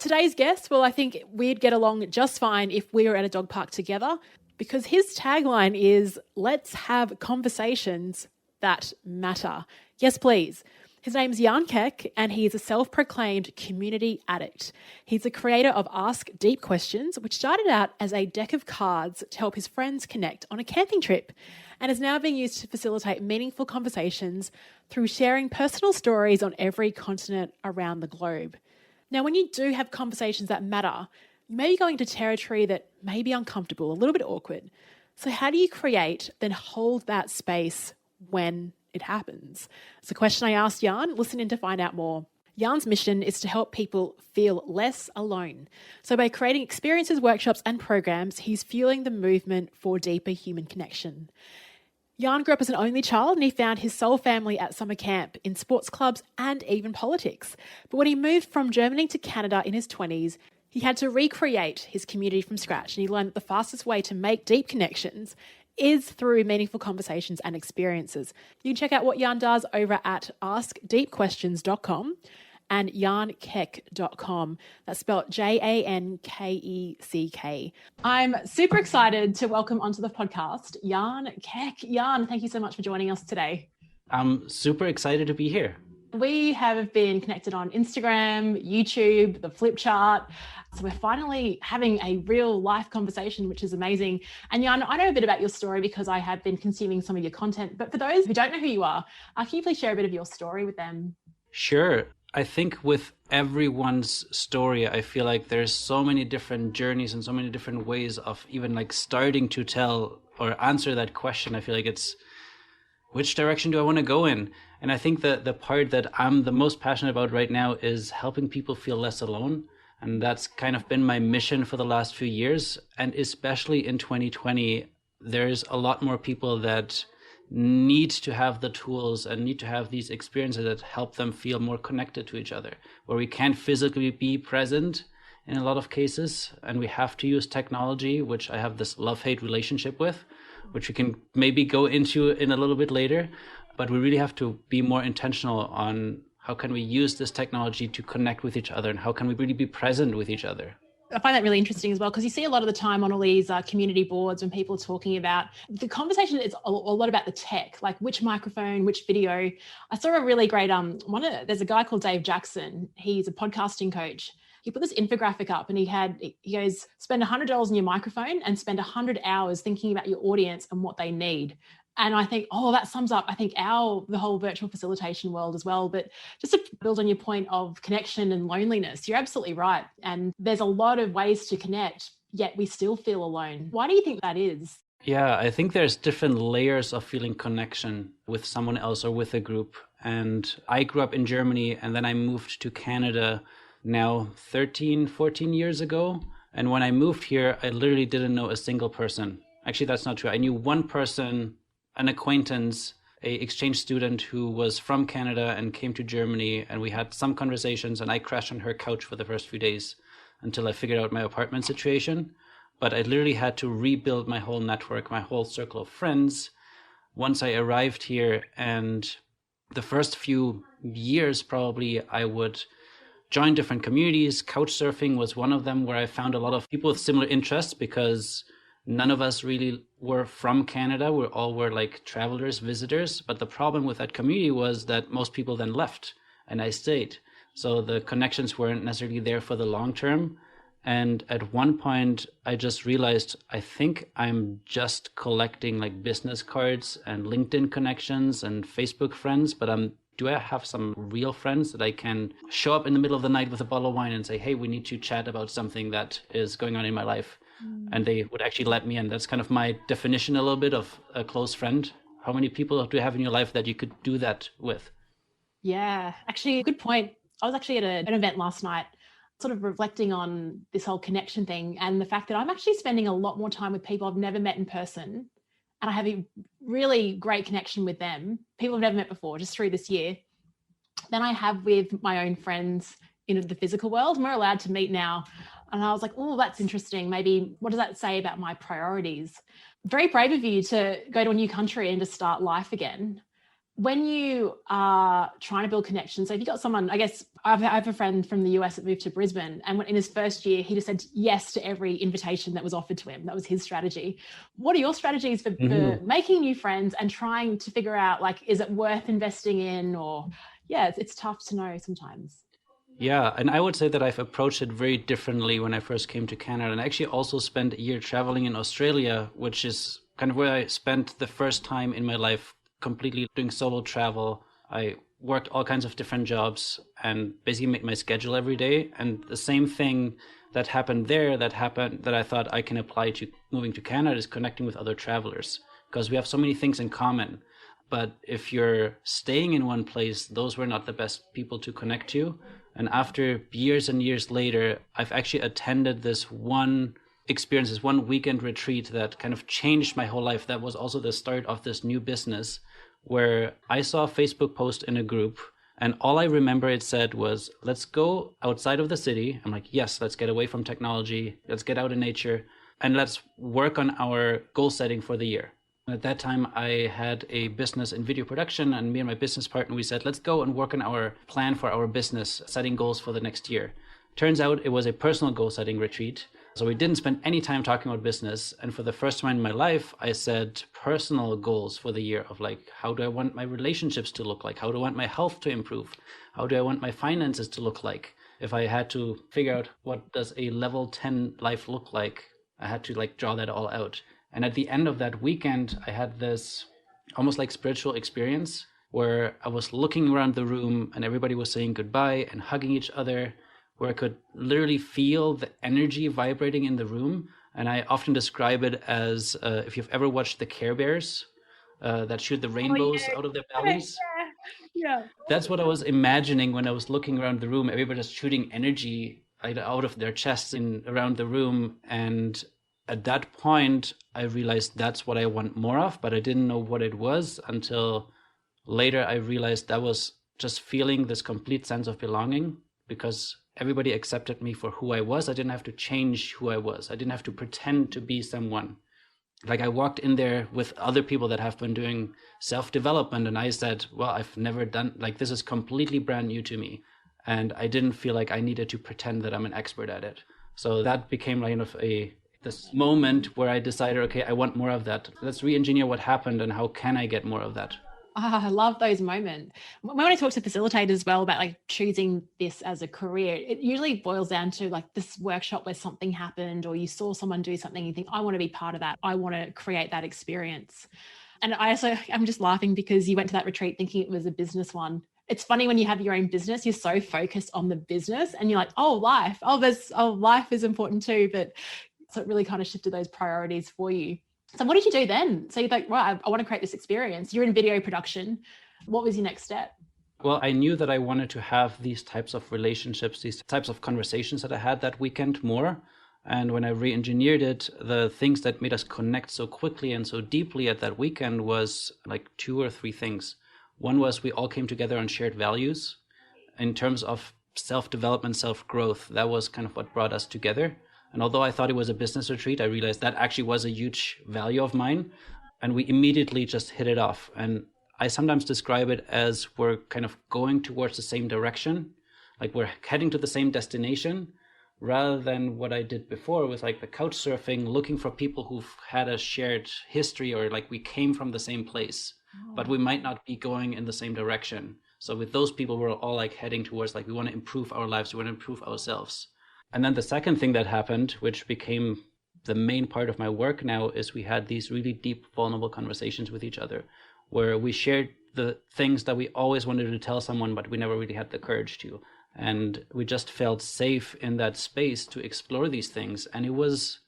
Today's guest, well, I think we'd get along just fine if we were at a dog park together, because his tagline is, let's have conversations that matter. Yes, please. His name's Jan Keck, and he is a self-proclaimed community addict. He's the creator of Ask Deep Questions, which started out as a deck of cards to help his friends connect on a camping trip, and is now being used to facilitate meaningful conversations through sharing personal stories on every continent around the globe. Now, when you do have conversations that matter, you may be going to territory that may be uncomfortable, a little bit awkward. So how do you create, then hold that space when it happens? It's a question I asked Jan. Listen in to find out more. Jan's mission is to help people feel less alone. So by creating experiences, workshops, and programs, he's fueling the movement for deeper human connection. Jan grew up as an only child, and he found his soul family at summer camp, in sports clubs, and even politics. But when he moved from Germany to Canada in his 20s, he had to recreate his community from scratch, and he learned that the fastest way to make deep connections is through meaningful conversations and experiences. You can check out what Jan does over at askdeepquestions.com and jankeck.com. That's spelled Jankeck. I'm super excited to welcome onto the podcast Jan Keck. Jan, thank you so much for joining us today. I'm super excited to be here. We have been connected on Instagram, YouTube, the flip chart. So we're finally having a real life conversation, which is amazing. And Jan, I know a bit about your story because I have been consuming some of your content. But for those who don't know who you are, can you please share a bit of your story with them? Sure. I think with everyone's story, I feel like there's so many different journeys and so many different ways of even like starting to tell or answer that question. I feel like it's, which direction do I want to go in? And I think that the part that I'm the most passionate about right now is helping people feel less alone. And that's kind of been my mission for the last few years. And especially in 2020, there's a lot more people that need to have the tools and need to have these experiences that help them feel more connected to each other, where we can't physically be present in a lot of cases. And we have to use technology, which I have this love-hate relationship with, which we can maybe go into in a little bit later. But we really have to be more intentional on how can we use this technology to connect with each other and how can we really be present with each other. I find that really interesting as well, because you see a lot of the time on all these community boards when people are talking about the conversation, it's a lot about the tech, like which microphone, which video. I saw a really great there's a guy called Dave Jackson. He's a podcasting coach. He put this infographic up and he goes, spend $100 on your microphone and spend 100 hours thinking about your audience and what they need. And I think, that sums up, I think, the whole virtual facilitation world as well. But just to build on your point of connection and loneliness, you're absolutely right. And there's a lot of ways to connect, yet we still feel alone. Why do you think that is? Yeah, I think there's different layers of feeling connection with someone else or with a group. And I grew up in Germany and then I moved to Canada now 13, 14 years ago. And when I moved here, I literally didn't know a single person. Actually, that's not true. I knew one person, an acquaintance, a exchange student who was from Canada and came to Germany, and we had some conversations and I crashed on her couch for the first few days until I figured out my apartment situation. But I literally had to rebuild my whole network, my whole circle of friends once I arrived here. And the first few years, probably, I would join different communities. Couch surfing was one of them, where I found a lot of people with similar interests because none of us really were from Canada. We all were like travelers, visitors. But the problem with that community was that most people then left and I stayed. So the connections weren't necessarily there for the long term. And at one point, I just realized, I think I'm just collecting like business cards and LinkedIn connections and Facebook friends, but do I have some real friends that I can show up in the middle of the night with a bottle of wine and say, hey, we need to chat about something that is going on in my life? And they would actually let me in. That's kind of my definition a little bit of a close friend. How many people do you have in your life that you could do that with? Yeah, actually, good point. I was actually at an event last night, sort of reflecting on this whole connection thing and the fact that I'm actually spending a lot more time with people I've never met in person. And I have a really great connection with them, people I've never met before, just through this year, than I have with my own friends in the physical world. And we're allowed to meet now. And I was like, that's interesting. Maybe what does that say about my priorities? Very brave of you to go to a new country and to start life again. when you are trying to build connections, so if you got someone, I guess I have a friend from the US that moved to Brisbane, and in his first year, he just said yes to every invitation that was offered to him. That was his strategy. What are your strategies for making new friends and trying to figure out, like, is it worth investing in, or it's tough to know sometimes. Yeah, and I would say that I've approached it very differently when I first came to Canada, and I actually also spent a year traveling in Australia, which is kind of where I spent the first time in my life completely doing solo travel. I worked all kinds of different jobs and basically made my schedule every day. And the same thing that happened there, that I thought I can apply to moving to Canada, is connecting with other travelers, because we have so many things in common. But if you're staying in one place, those were not the best people to connect to. And after years and years later, I've actually attended this one experience, this one weekend retreat that kind of changed my whole life. That was also the start of this new business, where I saw a Facebook post in a group, and all I remember it said was, let's go outside of the city. I'm like, yes, let's get away from technology. Let's get out in nature, and let's work on our goal setting for the year. At that time, I had a business in video production, and me and my business partner, we said, let's go and work on our plan for our business, setting goals for the next year. Turns out it was a personal goal setting retreat. So we didn't spend any time talking about business. And for the first time in my life, I set personal goals for the year of, like, how do I want my relationships to look like? How do I want my health to improve? How do I want my finances to look like? If I had to figure out what does a level 10 life look like, I had to draw that all out. And at the end of that weekend, I had this almost like spiritual experience where I was looking around the room and everybody was saying goodbye and hugging each other, where I could literally feel the energy vibrating in the room. And I often describe it as if you've ever watched the Care Bears that shoot the rainbows out of their bellies. Yeah. That's what I was imagining when I was looking around the room. Everybody just shooting energy out of their chests around the room. And at that point, I realized that's what I want more of, but I didn't know what it was until later. I realized that was just feeling this complete sense of belonging, because everybody accepted me for who I was. I didn't have to change who I was. I didn't have to pretend to be someone. I walked in there with other people that have been doing self-development, and I said, well, I've never done, this is completely brand new to me. And I didn't feel like I needed to pretend that I'm an expert at it. So that became this moment where I decided, okay, I want more of that. Let's re-engineer what happened and how can I get more of that? I love those moments. When I talk to facilitators as well about choosing this as a career, it usually boils down to this workshop where something happened, or you saw someone do something and you think, I want to be part of that. I want to create that experience. And I'm just laughing because you went to that retreat thinking it was a business one. It's funny when you have your own business, you're so focused on the business and you're like, life. Life is important too. But so it really kind of shifted those priorities for you. So what did you do then? So you're like, right, I want to create this experience. You're in video production. What was your next step? Well, I knew that I wanted to have these types of relationships, these types of conversations that I had that weekend more. And when I re-engineered it, the things that made us connect so quickly and so deeply at that weekend was 2 or 3 things. One was we all came together on shared values in terms of self-development, self-growth. That was kind of what brought us together. And although I thought it was a business retreat, I realized that actually was a huge value of mine. And we immediately just hit it off. And I sometimes describe it as we're kind of going towards the same direction, we're heading to the same destination, rather than what I did before with the couch surfing, looking for people who've had a shared history, or we came from the same place, but we might not be going in the same direction. So with those people, we're all heading towards we want to improve our lives, we want to improve ourselves. And then the second thing that happened, which became the main part of my work now, is we had these really deep, vulnerable conversations with each other, where we shared the things that we always wanted to tell someone, but we never really had the courage to. And we just felt safe in that space to explore these things. And it was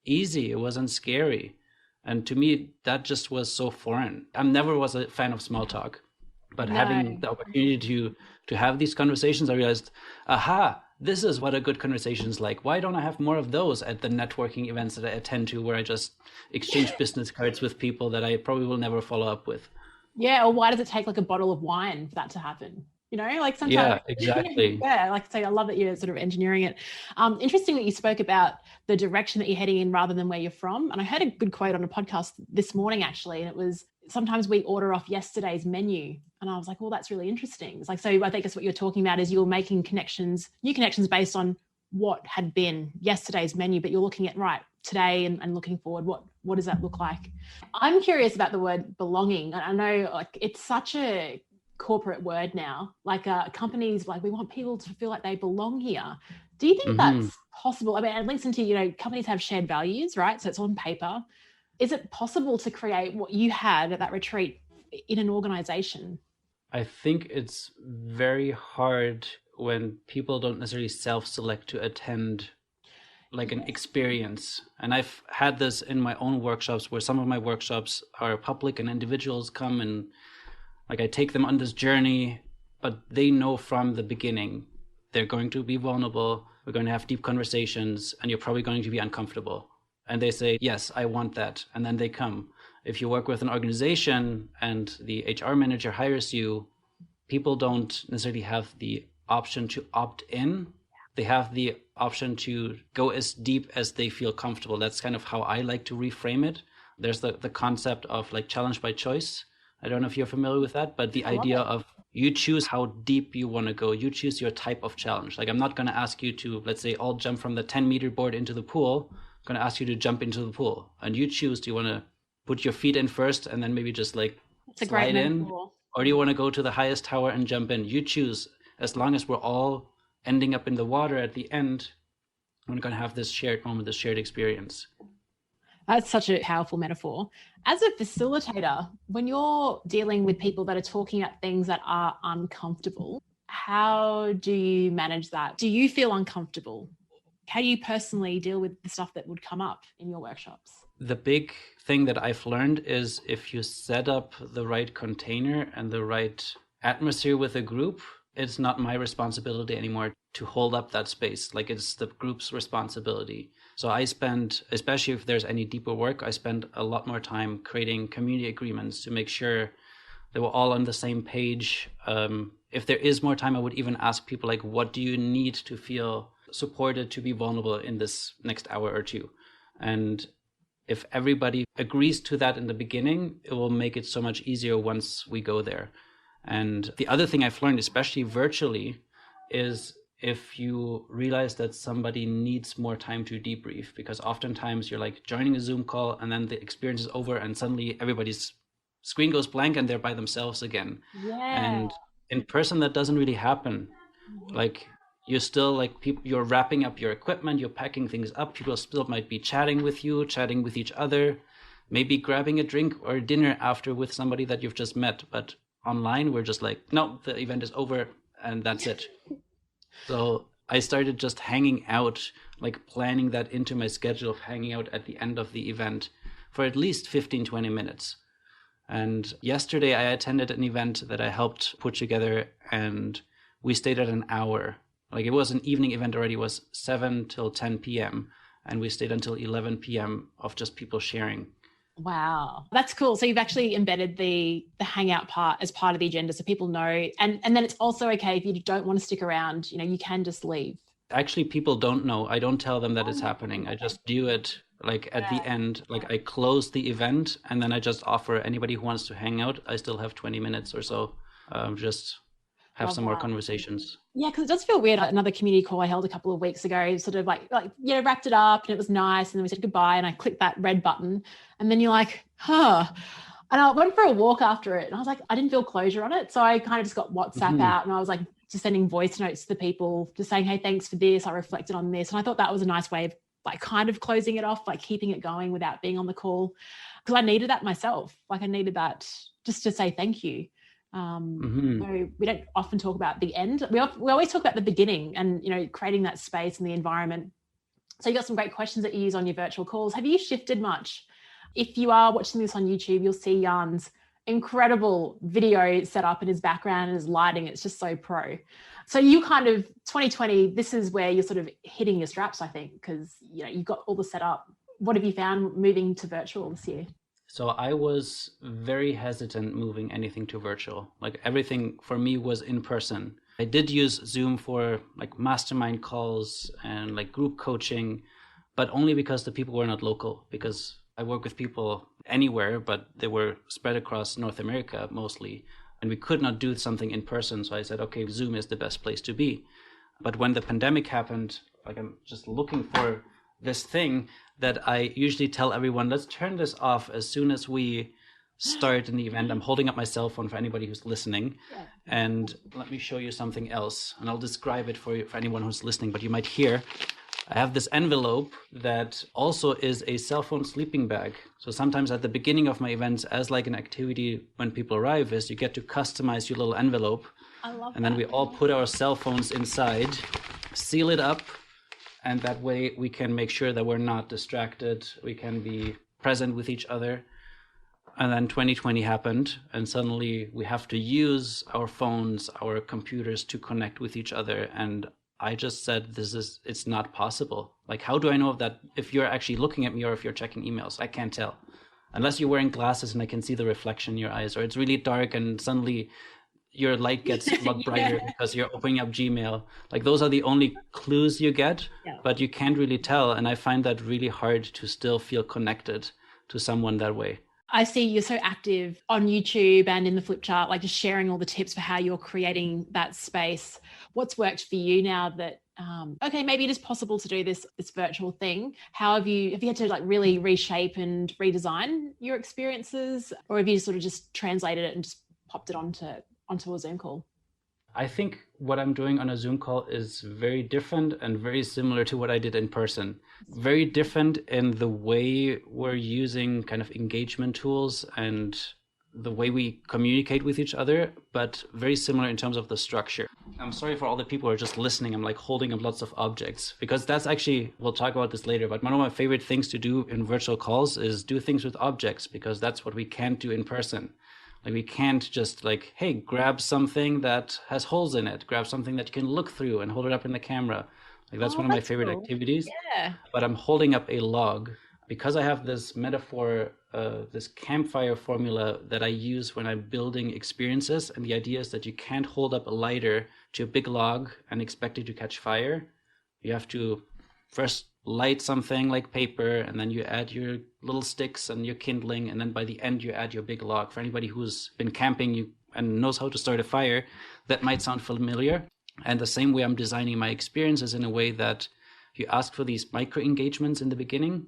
easy. It wasn't scary. And to me, that just was so foreign. I never was a fan of small talk, but having the opportunity to have these conversations, I realized, this is what a good conversation is like. Why don't I have more of those at the networking events that I attend to, where I just exchange business cards with people that I probably will never follow up with? Yeah. Or why does it take a bottle of wine for that to happen? Sometimes. Yeah, exactly. Yeah. I love that you're sort of engineering it. Interesting that you spoke about the direction that you're heading in rather than where you're from. And I heard a good quote on a podcast this morning, actually, and it was, sometimes we order off yesterday's menu. And I was like, well, that's really interesting. It's like, so I think that's what you're talking about is you're making connections, new connections based on what had been yesterday's menu, but you're looking at right today and looking forward. What does that look like? I'm curious about the word belonging. I know like it's such a corporate word now, like companies, like we want people to feel like they belong here. Do you think that's possible? I mean, it links into, companies have shared values, right? So it's on paper. Is it possible to create what you had at that retreat in an organization? I think it's very hard when people don't necessarily self-select to attend like an experience. And I've had this in my own workshops where some of my workshops are public and individuals come and like I take them on this journey, but they know from the beginning they're going to be vulnerable, we're going to have deep conversations, and you're probably going to be uncomfortable. And they say, yes, I want that. And then they come. If you work with an organization and the HR manager hires you, people don't necessarily have the option to opt in. They have the option to go as deep as they feel comfortable. That's kind of how I like to reframe it. There's the concept of like challenge by choice. I don't know if you're familiar with that, but the idea of you choose how deep you want to go. You choose your type of challenge. Like I'm not going to ask you to, let's say, all jump from the 10-meter board into the pool. I'm going to ask you to jump into the pool. And you choose, do you want to put your feet in first and then maybe just like slide in? Or do you want to go to the highest tower and jump in? You choose. As long as we're all ending up in the water at the end, we're going to have this shared moment, this shared experience. That's such a powerful metaphor. As a facilitator, when you're dealing with people that are talking about things that are uncomfortable, how do you manage that? Do you feel uncomfortable? How do you personally deal with the stuff that would come up in your workshops? The big thing that I've learned is if you set up the right container and the right atmosphere with a group, it's not my responsibility anymore to hold up that space. Like it's the group's responsibility. So I spend, especially if there's any deeper work, I spend a lot more time creating community agreements to make sure that we're all on the same page. If there is more time, I would even ask people like, what do you need to feel supported to be vulnerable in this next hour or two? And if everybody agrees to that in the beginning, it will make it so much easier once we go there. And the other thing I've learned, especially virtually, is if you realize that somebody needs more time to debrief, because oftentimes you're like joining a Zoom call and then the experience is over and suddenly everybody's screen goes blank and they're by themselves again. Yeah. And in person, that doesn't really happen. Like you're still like people, you're wrapping up your equipment, you're packing things up. People still might be chatting with you, chatting with each other, maybe grabbing a drink or dinner after with somebody that you've just met. But online, we're just like, no, the event is over and that's it. So I started just hanging out, like planning that into my schedule of hanging out at the end of the event for at least 15, 20 minutes. And yesterday I attended an event that I helped put together and we stayed at an hour. Like it was an evening event already, it was 7 till 10 p.m. And we stayed until 11 p.m. of just people sharing. Wow, that's cool. So you've actually embedded the hangout part as part of the agenda so people know. And then it's also okay if you don't want to stick around, you can just leave. Actually, people don't know. I don't tell them that it's happening. I just do it like at the end, like I close the event and then I just offer anybody who wants to hang out. I still have 20 minutes or so, just have some more conversations. Yeah, because it does feel weird. Another community call I held a couple of weeks ago, sort of like wrapped it up and it was nice. And then we said goodbye and I clicked that red button and then you're like, huh. And I went for a walk after it and I was like, I didn't feel closure on it. So I kind of just got WhatsApp out and I was like just sending voice notes to the people, just saying, hey, thanks for this. I reflected on this. And I thought that was a nice way of like kind of closing it off, like keeping it going without being on the call. Because I needed that myself. Like I needed that just to say thank you. We don't often talk about the end. We always talk about the beginning and, creating that space and the environment. So you got some great questions that you use on your virtual calls. Have you shifted much? If you are watching this on YouTube, you'll see Jan's incredible video set up in his background and his lighting. It's just so pro. So you kind of 2020, this is where you're sort of hitting your straps, I think, because, you've got all the setup. What have you found moving to virtual this year? So I was very hesitant moving anything to virtual. Like everything for me was in person. I did use Zoom for like mastermind calls and like group coaching, but only because the people were not local, because I work with people anywhere, but they were spread across North America mostly. And we could not do something in person. So I said, okay, Zoom is the best place to be. But when the pandemic happened, like I'm just looking for this thing that I usually tell everyone, let's turn this off as soon as we start an event. I'm holding up my cell phone for anybody who's listening. Yeah. And let me show you something else. And I'll describe it for you, for anyone who's listening, but you might hear. I have this envelope that also is a cell phone sleeping bag. So sometimes at the beginning of my events, as like an activity when people arrive, is you get to customize your little envelope. I love and then we all put our cell phones inside, seal it up, and that way we can make sure that we're not distracted. We can be present with each other. And then 2020 happened, and suddenly we have to use our phones, our computers to connect with each other. And I just said, it's not possible. Like, how do I know that if you're actually looking at me or if you're checking emails? I can't tell. Unless you're wearing glasses and I can see the reflection in your eyes, or it's really dark and suddenly your light gets a lot brighter because you're opening up Gmail. Like, those are the only clues you get, but you can't really tell. And I find that really hard to still feel connected to someone that way. I see you're so active on YouTube and in the flip chart, like just sharing all the tips for how you're creating that space. What's worked for you now that, okay, maybe it is possible to do this virtual thing? How have you had to like really reshape and redesign your experiences, or have you sort of just translated it and just popped it onto a Zoom call? I think what I'm doing on a Zoom call is very different and very similar to what I did in person. Very different in the way we're using kind of engagement tools and the way we communicate with each other, but very similar in terms of the structure. I'm sorry for all the people who are just listening. I'm like holding up lots of objects because that's actually, we'll talk about this later, but one of my favorite things to do in virtual calls is do things with objects, because that's what we can't do in person. Like, we can't just like, hey, grab something that has holes in it, grab something that you can look through and hold it up in the camera. Like, that's one of my favorite activities. Yeah. But I'm holding up a log because I have this metaphor, this campfire formula that I use when I'm building experiences. And the idea is that you can't hold up a lighter to a big log and expect it to catch fire. You have to first light something like paper, and then you add your little sticks and your kindling, and then by the end you add your big log. For anybody who's been camping and knows how to start a fire, that might sound familiar. And the same way I'm designing my experiences in a way that you ask for these micro engagements in the beginning.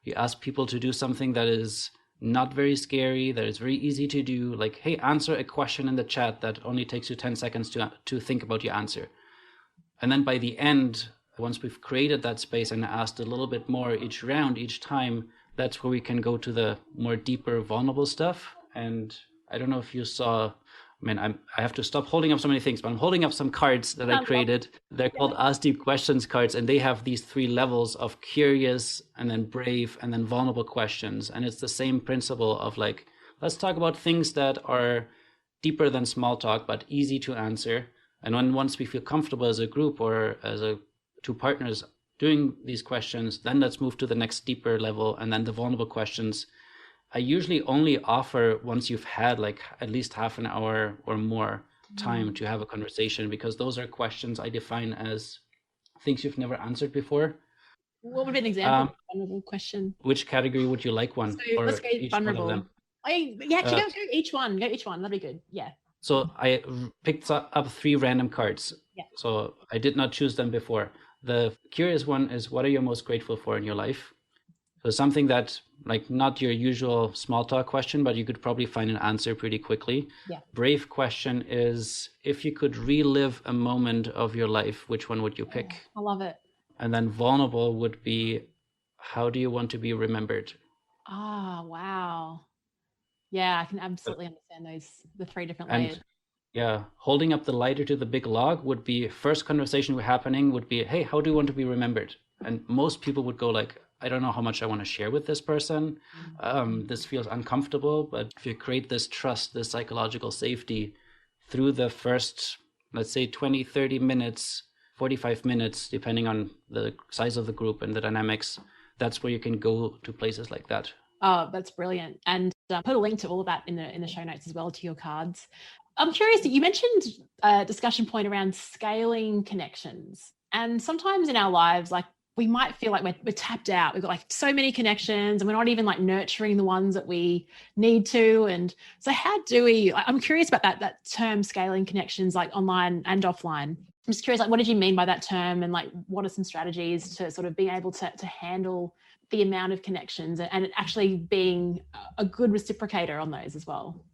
You ask people to do something that is not very scary, that is very easy to do, like, hey, answer a question in the chat that only takes you 10 seconds to think about your answer. And then by the end, once we've created that space and asked a little bit more each round, each time, that's where we can go to the more deeper, vulnerable stuff. And I don't know if you saw, I have to stop holding up so many things, but I'm holding up some cards that I created. They're called Ask Deep Questions cards, and they have these 3 levels of curious and then brave and then vulnerable questions. And it's the same principle of like, let's talk about things that are deeper than small talk, but easy to answer. And once we feel comfortable as a group or as two partners doing these questions, then let's move to the next deeper level. And then the vulnerable questions, I usually only offer once you've had like at least half an hour or more time to have a conversation, because those are questions I define as things you've never answered before. What would be an example of a vulnerable question? Which category would you like one? So let's go vulnerable. Go each one. Go each one. That'd be good. Yeah. So I picked up 3 random cards. Yeah. So I did not choose them before. The curious one is, what are you most grateful for in your life? So something that, like, not your usual small talk question, but you could probably find an answer pretty quickly. Yeah. Brave question is, if you could relive a moment of your life, which one would you pick? I love it. And then vulnerable would be, how do you want to be remembered? Ah, wow. Yeah, I can absolutely understand the 3 different layers. Yeah, holding up the lighter to the big log would be, first conversation happening would be, hey, how do you want to be remembered? And most people would go like, I don't know how much I want to share with this person. This feels uncomfortable. But if you create this trust, this psychological safety through the first, let's say 20, 30 minutes, 45 minutes, depending on the size of the group and the dynamics, that's where you can go to places like that. Oh, that's brilliant. And put a link to all of that in the show notes as well, to your cards. I'm curious, you mentioned a discussion point around scaling connections. And sometimes in our lives, like we might feel like we're tapped out. We've got like so many connections and we're not even like nurturing the ones that we need to. And so how do we, I'm curious about that term scaling connections, like online and offline. I'm just curious, like, what did you mean by that term? And like, what are some strategies to sort of being able to handle the amount of connections and actually being a good reciprocator on those as well?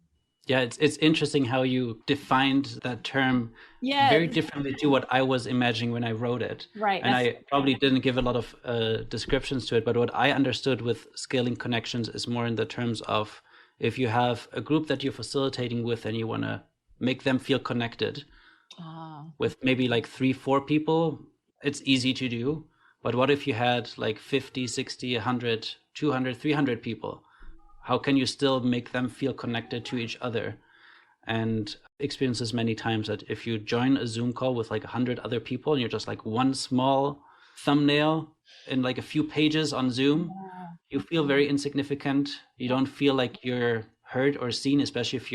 Yeah, it's interesting how you defined that term very differently to what I was imagining when I wrote it. Right. And I probably didn't give a lot of descriptions to it, but what I understood with scaling connections is more in the terms of if you have a group that you're facilitating with and you want to make them feel connected with maybe like 3-4 people, it's easy to do. But what if you had like 50, 60, 100, 200, 300 people? How can you still make them feel connected to each other? And experience this many times that if you join a Zoom call with like 100 other people and you're just like one small thumbnail in like a few pages on Zoom, you feel very insignificant. You don't feel like you're heard or seen, especially if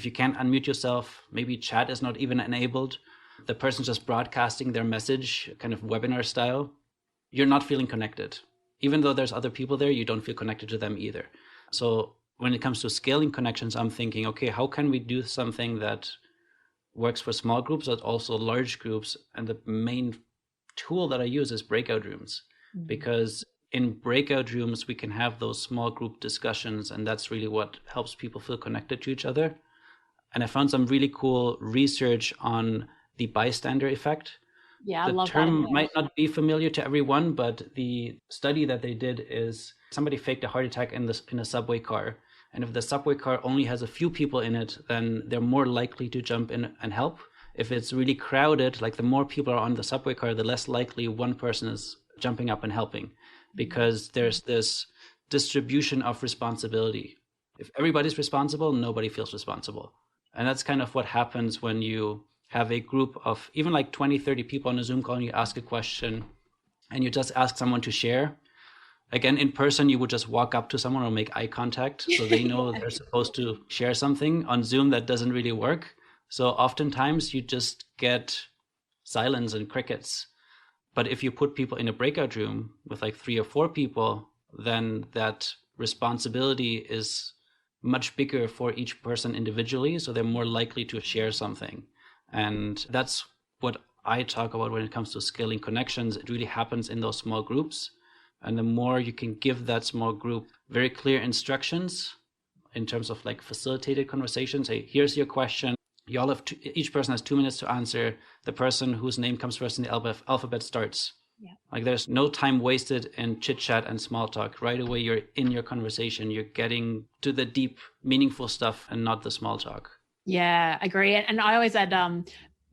you can't unmute yourself. Maybe chat is not even enabled. The person's just broadcasting their message, kind of webinar style. You're not feeling connected. Even though there's other people there, you don't feel connected to them either. So when it comes to scaling connections, I'm thinking, okay, how can we do something that works for small groups, but also large groups? And the main tool that I use is breakout rooms, because in breakout rooms, we can have those small group discussions. And that's really what helps people feel connected to each other. And I found some really cool research on the bystander effect. Yeah, the I love term that. might not be familiar to everyone, but the study that they did is somebody faked a heart attack in a subway car. And if the subway car only has a few people in it, then they're more likely to jump in and help. If it's really crowded, like the more people are on the subway car, the less likely one person is jumping up and helping, because there's this distribution of responsibility. If everybody's responsible, nobody feels responsible. And that's kind of what happens when you have a group of even like 20, 30 people on a Zoom call and you ask a question and you just ask someone to share. Again, in person, you would just walk up to someone or make eye contact so they know they're supposed to share something. On Zoom, that doesn't really work. So oftentimes you just get silence and crickets. But if you put people in a breakout room with like 3 or 4 people, then that responsibility is much bigger for each person individually. So they're more likely to share something. And that's what I talk about when it comes to scaling connections. It really happens in those small groups. And the more you can give that small group very clear instructions in terms of like facilitated conversations. Hey, here's your question. You all have each person has 2 minutes to answer. The person whose name comes first in the alphabet starts. Yeah. Like there's no time wasted in chit chat and small talk. Right away, you're in your conversation. You're getting to the deep, meaningful stuff and not the small talk. Yeah, I agree. And I always add,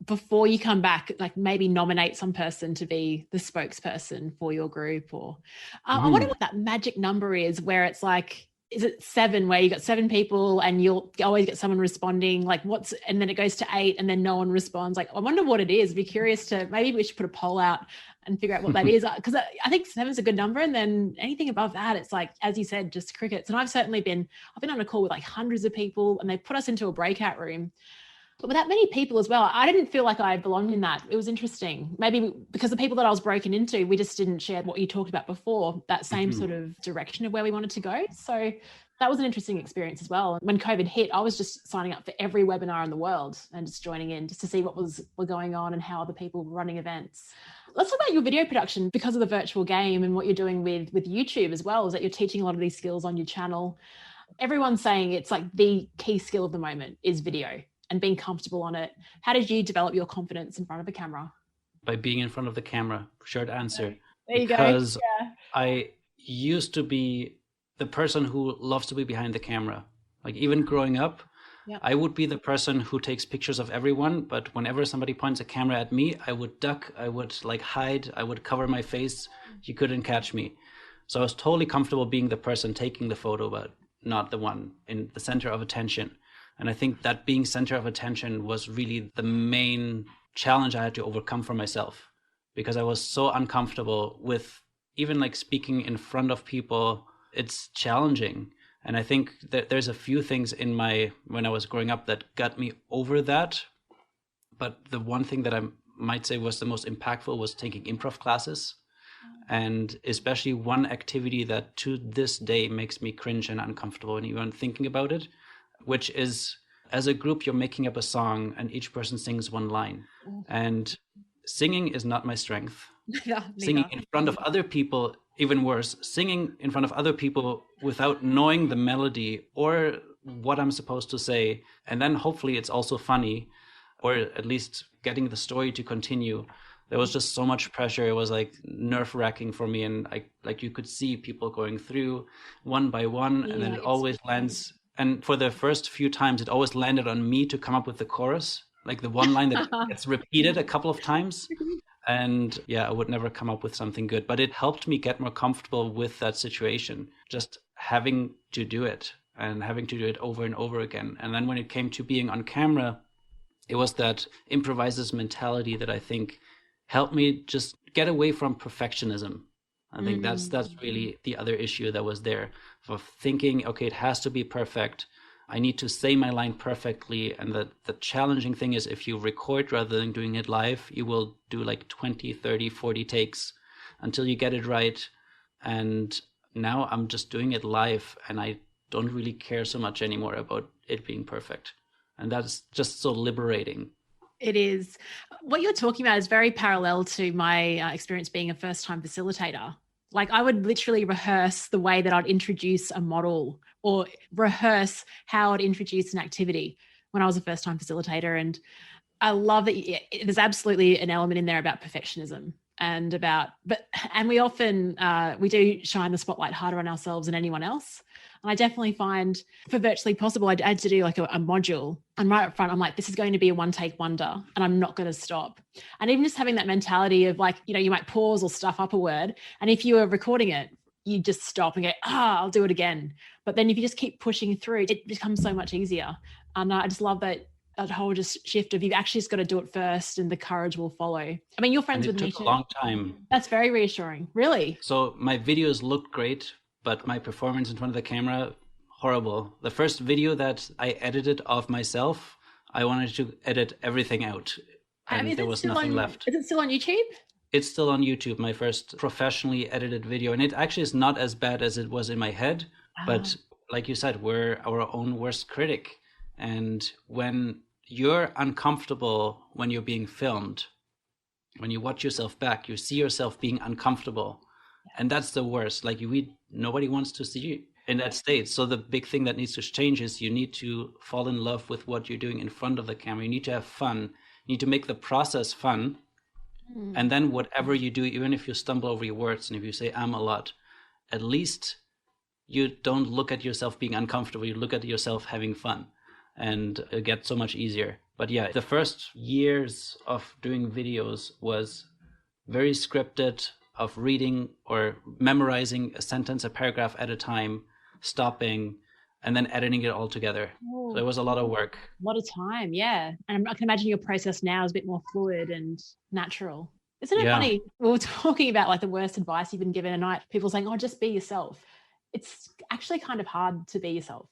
before you come back, like maybe nominate some person to be the spokesperson for your group. Or I wonder what that magic number is, where it's like, is it 7 where you got 7 people and you'll always get someone responding, like and then it goes to 8 and then no one responds. Like, I wonder what it is. Be curious maybe we should put a poll out and figure out what that is. Because I think 7 is a good number. And then anything above that, it's like, as you said, just crickets. And I've been on a call with like hundreds of people and they put us into a breakout room. But with that many people as well, I didn't feel like I belonged in that. It was interesting. Maybe because the people that I was broken into, we just didn't share what you talked about before, that same sort of direction of where we wanted to go. So that was an interesting experience as well. When COVID hit, I was just signing up for every webinar in the world and just joining in just to see what was going on and how other people were running events. Let's talk about your video production because of the virtual game and what you're doing with YouTube as well, is that you're teaching a lot of these skills on your channel. Everyone's saying it's like the key skill of the moment is video and being comfortable on it. How did you develop your confidence in front of a camera? By being in front of the camera, short answer. There you because go. Yeah. I used to be the person who loves to be behind the camera. Like even growing up, I would be the person who takes pictures of everyone, but whenever somebody points a camera at me, I would duck, I would like hide, I would cover my face. You couldn't catch me. So I was totally comfortable being the person taking the photo, but not the one in the center of attention. And I think that being center of attention was really the main challenge I had to overcome for myself, because I was so uncomfortable with even like speaking in front of people. It's challenging. And I think that there's a few things when I was growing up that got me over that. But the one thing that I might say was the most impactful was taking improv classes. And especially one activity that to this day makes me cringe and uncomfortable when even thinking about it, which is, as a group, you're making up a song and each person sings one line. And singing is not my strength. Yeah, Singing in front of other people, even worse, singing in front of other people without knowing the melody or what I'm supposed to say. And then hopefully it's also funny, or at least getting the story to continue. There was just so much pressure. It was like nerve wracking for me. And like you could see people going through one by one, and then it always lands. And for the first few times, it always landed on me to come up with the chorus, like the one line that gets repeated a couple of times. And yeah, I would never come up with something good, but it helped me get more comfortable with that situation, just having to do it and having to do it over and over again. And then when it came to being on camera, it was that improviser's mentality that I think helped me just get away from perfectionism. I think that's really the other issue that was there, of thinking, okay, it has to be perfect. I need to say my line perfectly. And the challenging thing is, if you record rather than doing it live, you will do like 20, 30, 40 takes until you get it right. And now I'm just doing it live, and I don't really care so much anymore about it being perfect. And that's just so liberating. It is. What you're talking about is very parallel to my experience being a first-time facilitator. Like, I would literally rehearse the way that I'd introduce a model, or rehearse how I'd introduce an activity when I was a first-time facilitator. And I love that there's absolutely an element in there about perfectionism and we often, we do shine the spotlight harder on ourselves than anyone else. And I definitely find for Virtually Possible, I had to do like a module, and right up front, I'm like, this is going to be a one-take wonder, and I'm not going to stop. And even just having that mentality of like, you might pause or stuff up a word. And if you are recording it, you just stop and go, I'll do it again. But then if you just keep pushing through, it becomes so much easier. And I just love that whole just shift of, you've actually just got to do it first and the courage will follow. I mean, you're friends with me too. It took a long time. That's very reassuring. Really? So my videos looked great, but my performance in front of the camera, horrible. The first video that I edited of myself, I wanted to edit everything out, and there was nothing left. Is it still on YouTube? It's still on YouTube, my first professionally edited video. And it actually is not as bad as it was in my head. But like you said, we're our own worst critic. And when you're uncomfortable when you're being filmed, when you watch yourself back, you see yourself being uncomfortable. And that's the worst. Like, nobody wants to see you in that state. So the big thing that needs to change is you need to fall in love with what you're doing in front of the camera. You need to have fun. You need to make the process fun. And then whatever you do, even if you stumble over your words and if you say a lot, at least you don't look at yourself being uncomfortable. You look at yourself having fun, and it gets so much easier. But yeah, the first years of doing videos was very scripted, of reading or memorizing a sentence, a paragraph at a time, stopping, and then editing it all together. So it was a lot of work. A lot of time, yeah. And I can imagine your process now is a bit more fluid and natural. Isn't it funny? We were talking about like the worst advice you've been given, and people saying, just be yourself. It's actually kind of hard to be yourself.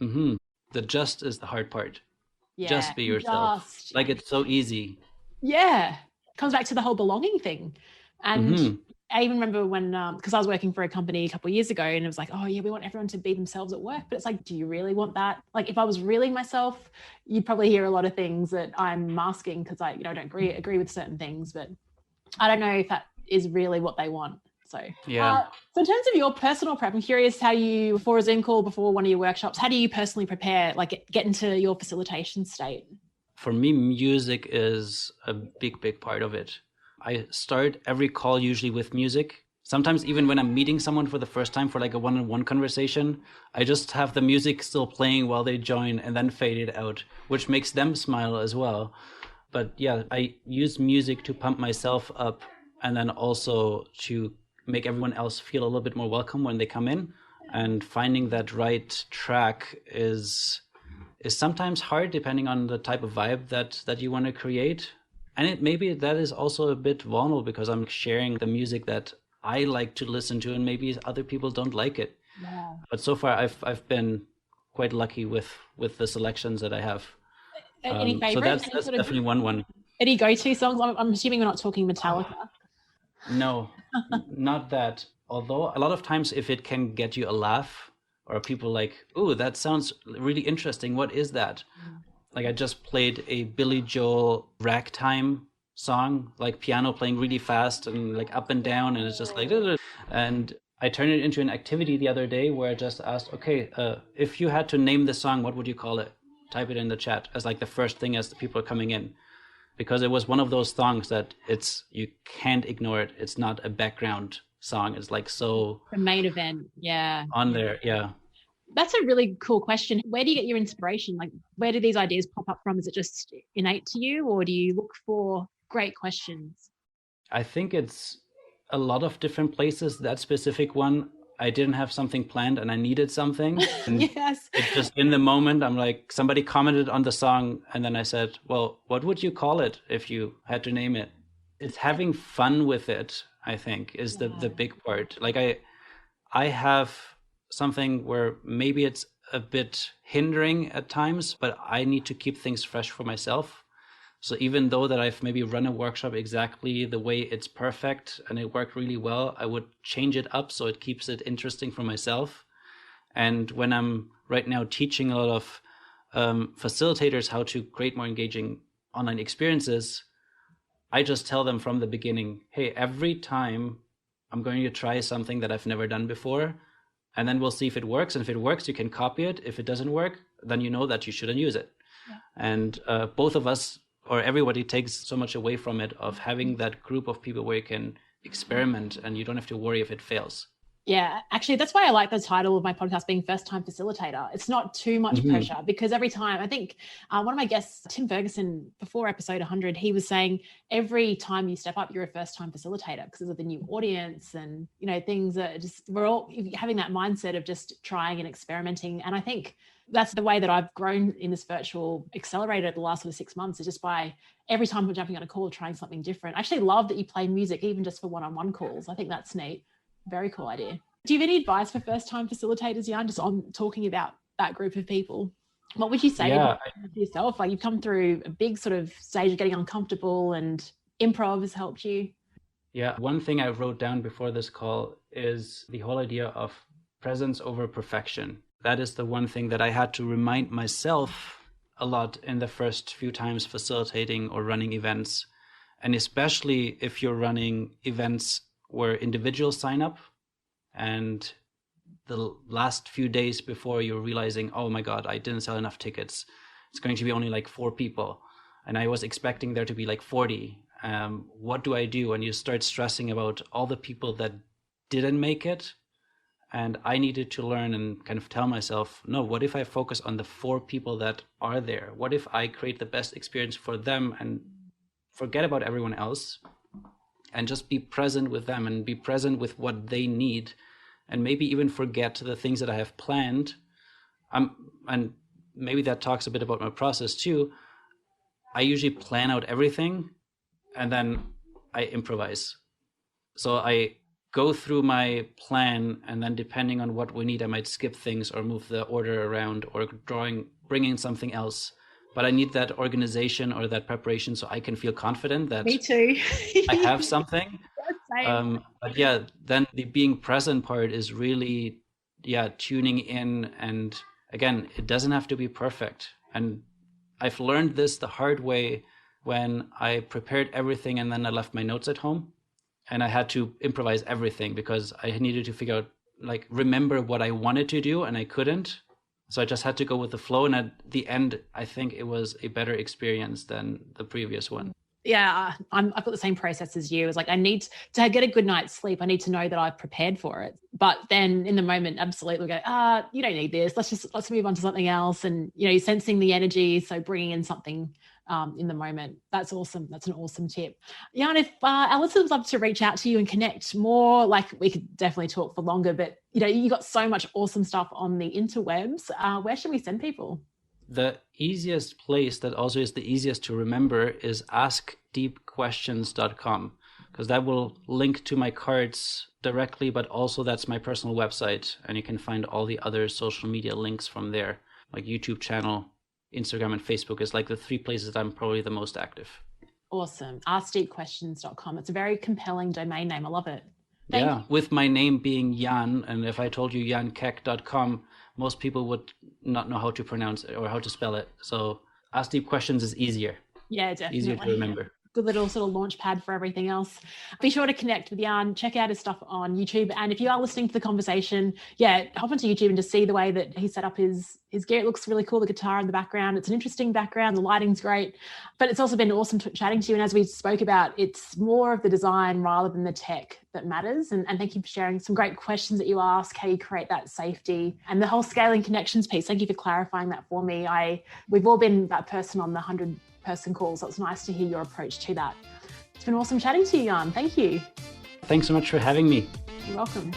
Mm-hmm. The just is the hard part. Yeah, just be yourself. Like, it's so easy. Yeah. It comes back to the whole belonging thing. And I even remember when, because I was working for a company a couple of years ago, and it was like, we want everyone to be themselves at work. But it's like, do you really want that? Like, if I was really myself, you'd probably hear a lot of things that I'm masking because I don't agree with certain things. But I don't know if that is really what they want. So, so in terms of your personal prep, I'm curious how you, before a Zoom call, before one of your workshops, how do you personally prepare, like get into your facilitation state? For me, music is a big, big part of it. I start every call usually with music. Sometimes even when I'm meeting someone for the first time for like a one-on-one conversation, I just have the music still playing while they join and then fade it out, which makes them smile as well. But yeah, I use music to pump myself up, and then also to make everyone else feel a little bit more welcome when they come in. And finding that right track is sometimes hard depending on the type of vibe that you want to create. And maybe that is also a bit vulnerable because I'm sharing the music that I like to listen to, and maybe other people don't like it. Yeah. But so far, I've been quite lucky with the selections that I have. Any favorites? So that's definitely one. Any go-to songs? I'm assuming we're not talking Metallica. No, not that. Although a lot of times if it can get you a laugh or people like, "Ooh, that sounds really interesting. What is that?" Like I just played a Billy Joel ragtime song, like piano playing really fast and like up and down, and it's just like, and I turned it into an activity the other day where I just asked, okay, if you had to name the song, what would you call it? Type it in the chat as like the first thing as the people are coming in, because it was one of those songs that you can't ignore it. It's not a background song. It's like so the main event, yeah, on there, yeah. That's a really cool question. Where do you get your inspiration? Like, where do these ideas pop up from? Is it just innate to you, or do you look for great questions? I think it's a lot of different places. That specific one, I didn't have something planned and I needed something. And Yes. it just in the moment, I'm like, somebody commented on the song. And then I said, well, what would you call it if you had to name it? It's having fun with it, I think, is the big part. Like I have something where maybe it's a bit hindering at times, but I need to keep things fresh for myself. So even though that I've maybe run a workshop exactly the way it's perfect and it worked really well, I would change it up so it keeps it interesting for myself. And when I'm right now teaching a lot of facilitators how to create more engaging online experiences, I just tell them from the beginning, hey, every time I'm going to try something that I've never done before, and then we'll see if it works. And if it works, you can copy it. If it doesn't work, then you know that you shouldn't use it. Yeah. And both of us or everybody takes so much away from it, of having that group of people where you can experiment and you don't have to worry if it fails. Yeah, actually, that's why I like the title of my podcast being First Time Facilitator. It's not too much pressure, because every time, I think one of my guests, Tim Ferguson, before episode 100, he was saying every time you step up, you're a first time facilitator because of the new audience and, you know, things that just, we're all having that mindset of just trying and experimenting. And I think that's the way that I've grown in this virtual accelerator the last sort of 6 months, is just by every time we're jumping on a call, trying something different. I actually love that you play music, even just for one-on-one calls. I think that's neat. Very cool idea. Do you have any advice for first-time facilitators, Jan, just on talking about that group of people? What would you say to yourself? Like, you've come through a big sort of stage of getting uncomfortable, and improv has helped you. Yeah, one thing I wrote down before this call is the whole idea of presence over perfection. That is the one thing that I had to remind myself a lot in the first few times facilitating or running events. And especially if you're running events where individuals sign up and the last few days before you're realizing, oh my God, I didn't sell enough tickets. It's going to be only like 4 people. And I was expecting there to be like 40. What do I do? And you start stressing about all the people that didn't make it. And I needed to learn and kind of tell myself, no, what if I focus on the 4 people that are there? What if I create the best experience for them and forget about everyone else? And just be present with them and be present with what they need, and maybe even forget the things that I have planned. And maybe that talks a bit about my process too. I usually plan out everything and then I improvise. So I go through my plan, and then depending on what we need, I might skip things or move the order around or bring in something else. But I need that organization or that preparation so I can feel confident that Me too. I have something. But yeah, then the being present part is really, tuning in. And again, it doesn't have to be perfect. And I've learned this the hard way when I prepared everything and then I left my notes at home and I had to improvise everything because I needed to figure out, like, remember what I wanted to do and I couldn't. So I just had to go with the flow. And at the end, I think it was a better experience than the previous one. Yeah, I've got the same process as you. It's like, I need to get a good night's sleep. I need to know that I've prepared for it. But then in the moment, absolutely go, you don't need this. Let's move on to something else. And, you know, you're sensing the energy. So bringing in something in the moment. That's awesome. That's an awesome tip. Jan, if our listeners would love to reach out to you and connect more, like, we could definitely talk for longer, but, you know, you got so much awesome stuff on the interwebs. Where should we send people? The easiest place that also is the easiest to remember is askdeepquestions.com, because that will link to my cards directly, but also that's my personal website. And you can find all the other social media links from there, like YouTube channel, Instagram and Facebook is like the 3 places that I'm probably the most active. Awesome. Askdeepquestions.com. It's a very compelling domain name. I love it. Yeah, with my name being Jan, and if I told you jankeck.com, most people would not know how to pronounce it or how to spell it. So Ask Deep Questions is easier. Yeah, definitely. Easier to remember. Good little sort of launch pad for everything else. Be sure to connect with Jan, check out his stuff on YouTube. And if you are listening to the conversation, hop onto YouTube and just see the way that he set up his gear. It looks really cool, the guitar in the background. It's an interesting background. The lighting's great. But it's also been awesome chatting to you. And as we spoke about, it's more of the design rather than the tech that matters. And thank you for sharing some great questions that you ask, how you create that safety and the whole scaling connections piece. Thank you for clarifying that for me. We've all been that person on the 100-person call, so it's nice to hear your approach to that. It's been awesome chatting to you, Jan. Thank you. Thanks so much for having me. You're welcome.